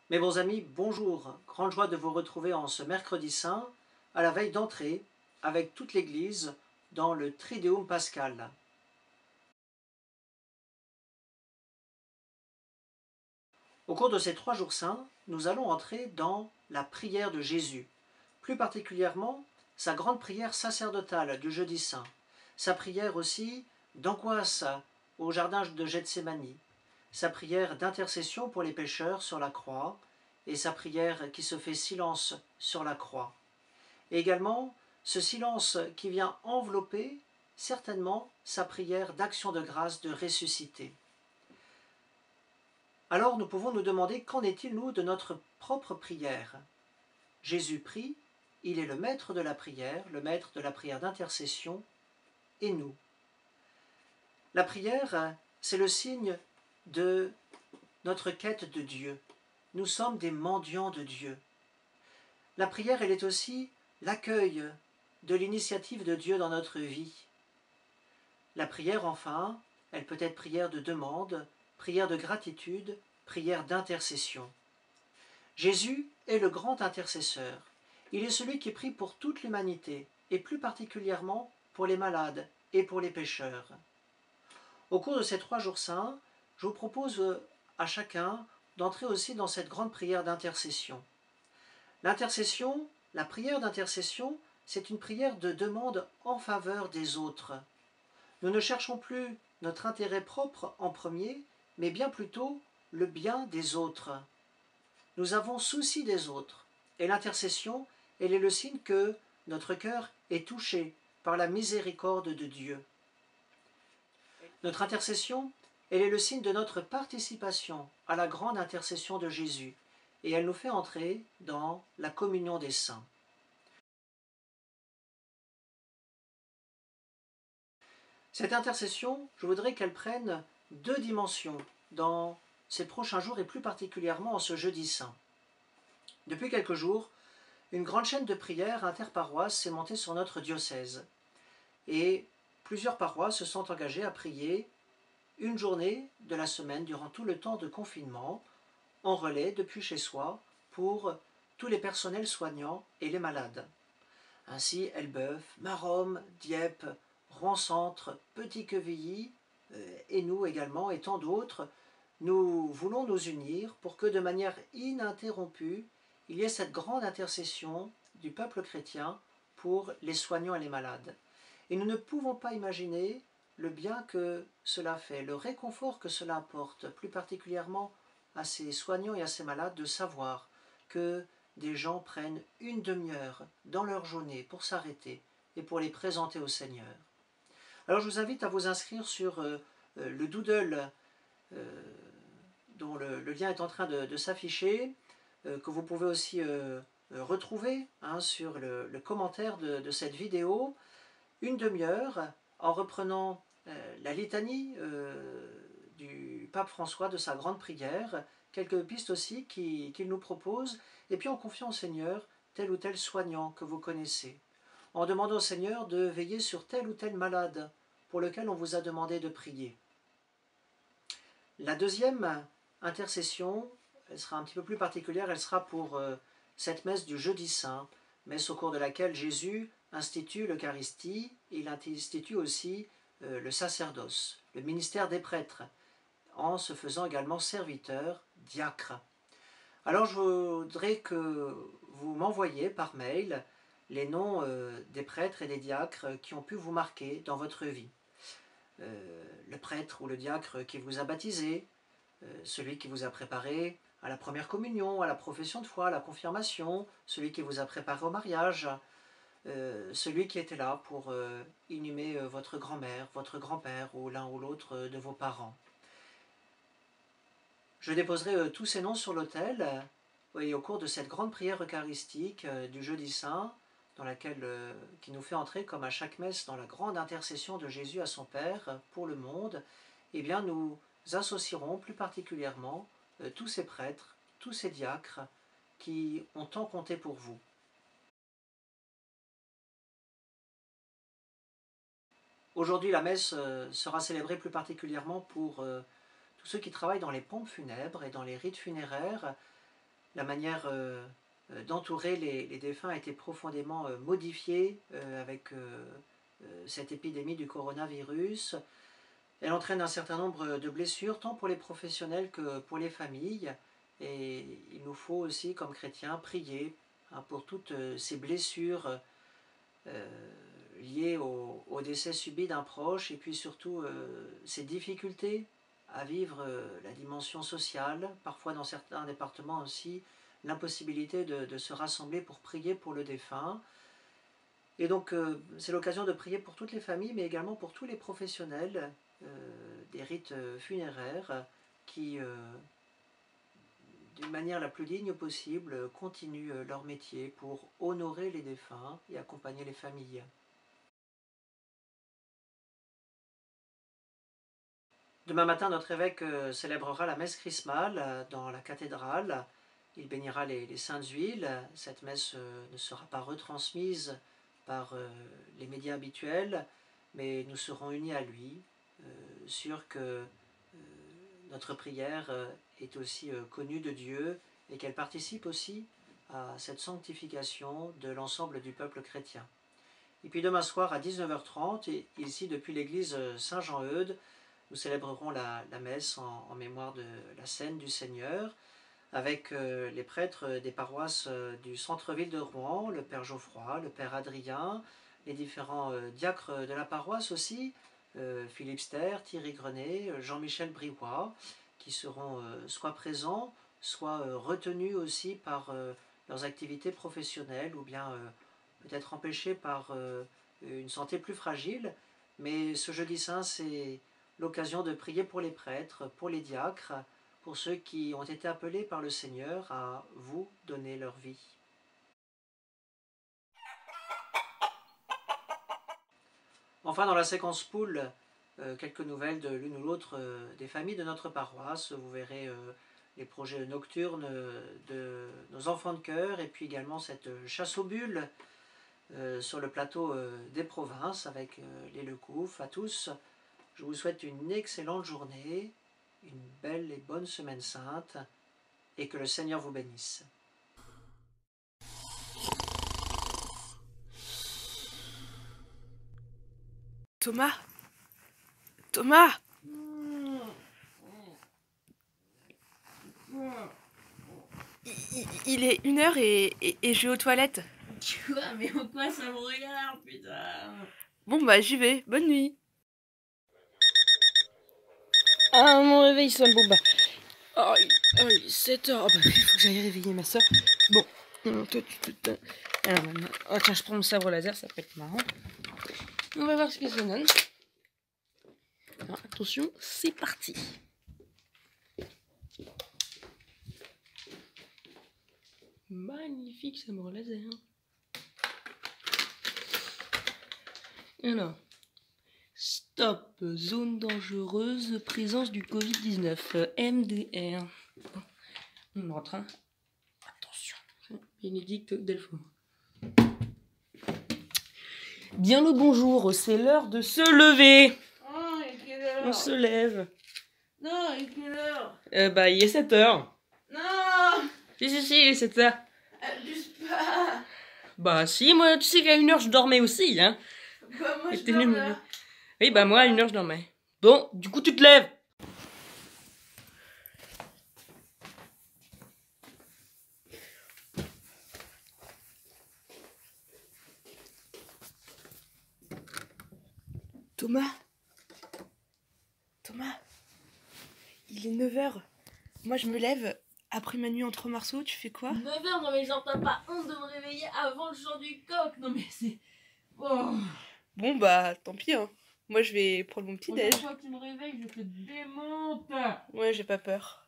Mes bons amis, bonjour. Grande joie de vous retrouver en ce mercredi saint, à la veille d'entrée, avec toute l'Église, dans le Triduum pascal. Au cours de ces 3 jours saints, nous allons entrer dans la prière de Jésus, plus particulièrement sa grande prière sacerdotale du jeudi saint, sa prière aussi d'angoisse au jardin de Gethsémani, sa prière d'intercession pour les pécheurs sur la croix, et sa prière qui se fait silence sur la croix. Et également ce silence qui vient envelopper certainement sa prière d'action de grâce de ressusciter. Alors nous pouvons nous demander qu'en est-il, nous, de notre propre prière? Jésus prie, il est le maître de la prière d'intercession, et nous? La prière, c'est le signe de notre quête de Dieu. Nous sommes des mendiants de Dieu. La prière, elle est aussi l'accueil de l'initiative de Dieu dans notre vie. La prière, enfin, elle peut être prière de demande, prière de gratitude, prière d'intercession. Jésus est le grand intercesseur. Il est celui qui prie pour toute l'humanité, et plus particulièrement pour les malades et pour les pécheurs. Au cours de ces 3 jours saints, je vous propose à chacun d'entrer aussi dans cette grande prière d'intercession. L'intercession, la prière d'intercession, c'est une prière de demande en faveur des autres. Nous ne cherchons plus notre intérêt propre en premier, mais bien plutôt le bien des autres. Nous avons souci des autres, et l'intercession, elle est le signe que notre cœur est touché par la miséricorde de Dieu. Notre intercession, elle est le signe de notre participation à la grande intercession de Jésus, et elle nous fait entrer dans la communion des saints. Cette intercession, je voudrais qu'elle prenne 2 dimensions dans ces prochains jours, et plus particulièrement en ce jeudi saint. Depuis quelques jours, une grande chaîne de prières interparoisses s'est montée sur notre diocèse, et plusieurs paroisses se sont engagées à prier une journée de la semaine durant tout le temps de confinement, en relais depuis chez soi, pour tous les personnels soignants et les malades. Ainsi, Elbeuf, Maromme, Dieppe, Rouen-Centre, Petit-Quevilly, et nous également, et tant d'autres, nous voulons nous unir pour que de manière ininterrompue, il y ait cette grande intercession du peuple chrétien pour les soignants et les malades. Et nous ne pouvons pas imaginer le bien que cela fait, le réconfort que cela apporte, plus particulièrement à ces soignants et à ces malades, de savoir que des gens prennent une demi-heure dans leur journée pour s'arrêter et pour les présenter au Seigneur. Alors je vous invite à vous inscrire sur le doodle dont le lien est en train de s'afficher, que vous pouvez aussi retrouver sur le commentaire de cette vidéo, une demi-heure en reprenant la litanie du pape François, de sa grande prière, quelques pistes aussi qu'il nous propose, et puis en confiant au Seigneur tel ou tel soignant que vous connaissez, en demandant au Seigneur de veiller sur tel ou tel malade pour lequel on vous a demandé de prier. La deuxième intercession, elle sera un petit peu plus particulière, elle sera pour cette messe du jeudi saint, messe au cours de laquelle Jésus institue l'Eucharistie, et il institue aussi le sacerdoce, le ministère des prêtres, en se faisant également serviteur, diacre. Alors je voudrais que vous m'envoyiez par mail les noms des prêtres et des diacres qui ont pu vous marquer dans votre vie. Le prêtre ou le diacre qui vous a baptisé, celui qui vous a préparé à la première communion, à la profession de foi, à la confirmation, celui qui vous a préparé au mariage, celui qui était là pour inhumer votre grand-mère, votre grand-père ou l'un ou l'autre de vos parents. Je déposerai tous ces noms sur l'autel et au cours de cette grande prière eucharistique du jeudi saint, dans laquelle, qui nous fait entrer comme à chaque messe dans la grande intercession de Jésus à son Père pour le monde, eh bien nous associerons plus particulièrement tous ces prêtres, tous ces diacres qui ont tant compté pour vous. Aujourd'hui, la messe sera célébrée plus particulièrement pour tous ceux qui travaillent dans les pompes funèbres et dans les rites funéraires, la manière d'entourer les défunts a été profondément modifiée avec cette épidémie du coronavirus. Elle entraîne un certain nombre de blessures, tant pour les professionnels que pour les familles. Et il nous faut aussi, comme chrétiens, prier pour toutes ces blessures liées au décès subi d'un proche, et puis surtout ces difficultés à vivre la dimension sociale, parfois dans certains départements aussi, l'impossibilité de se rassembler pour prier pour le défunt. Et donc c'est l'occasion de prier pour toutes les familles, mais également pour tous les professionnels des rites funéraires qui, d'une manière la plus digne possible, continuent leur métier pour honorer les défunts et accompagner les familles. Demain matin, notre évêque célébrera la messe chrismale dans la cathédrale. Il bénira les saintes huiles. Cette messe ne sera pas retransmise par les médias habituels, mais nous serons unis à lui, sûrs que notre prière est aussi connue de Dieu et qu'elle participe aussi à cette sanctification de l'ensemble du peuple chrétien. Et puis demain soir à 19h30, ici depuis l'église Saint-Jean-Eudes, nous célébrerons la messe en mémoire de la scène du Seigneur avec les prêtres des paroisses du centre-ville de Rouen, le Père Geoffroy, le Père Adrien, les différents diacres de la paroisse aussi, Philippe Ster, Thierry Grenet, Jean-Michel Briouat, qui seront soit présents, soit retenus aussi par leurs activités professionnelles ou bien peut-être empêchés par une santé plus fragile. Mais ce jeudi saint, c'est l'occasion de prier pour les prêtres, pour les diacres, pour ceux qui ont été appelés par le Seigneur à vous donner leur vie. Enfin, dans la séquence poule, quelques nouvelles de l'une ou l'autre des familles de notre paroisse. Vous verrez les projets nocturnes de nos enfants de chœur et puis également cette chasse aux bulles sur le plateau des provinces avec les Lecouf. À tous, je vous souhaite une excellente journée, une belle et bonne semaine sainte et que le Seigneur vous bénisse. Thomas, Thomas, il est 1h et je vais aux toilettes. Quoi? Mais pourquoi ça me regarde, putain? Bon bah j'y vais, bonne nuit. Ah, mon réveil sonne, bon bah. Oh, il est 7h. Oh, bah, il faut que j'aille réveiller ma soeur. Bon, toi tu te. Alors maintenant. Oh, tiens, je prends mon sabre laser, ça peut être marrant. On va voir ce que ça donne. Alors, attention, c'est parti. Magnifique sabre laser. Alors. Stop, zone dangereuse, présence du Covid-19, MDR. On rentre, hein. Attention, Bénédicte Delphine. Bien le bonjour, c'est l'heure de se lever. Oh, et quelle heure? On se lève. Non, et quelle heure? Bah, il est 7h. Non, Si, il est 7h. abuse pas. Bah, si, moi, tu sais qu'à 1h, je dormais aussi, hein. Bah, moi, Et je t'es dors venu là. Oui, bah, moi, à 1h, je dormais. Bon, du coup, tu te lèves. Thomas, il est 9h. Moi je me lève après ma nuit en 3 morceaux, tu fais quoi? 9h, non mais genre t'as pas honte de me réveiller avant le chant du coq. Non mais c'est... Oh. Bon bah tant pis hein. Moi je vais prendre mon petit déj. Prochaine fois que tu me réveilles, je te démonte. Ouais j'ai pas peur.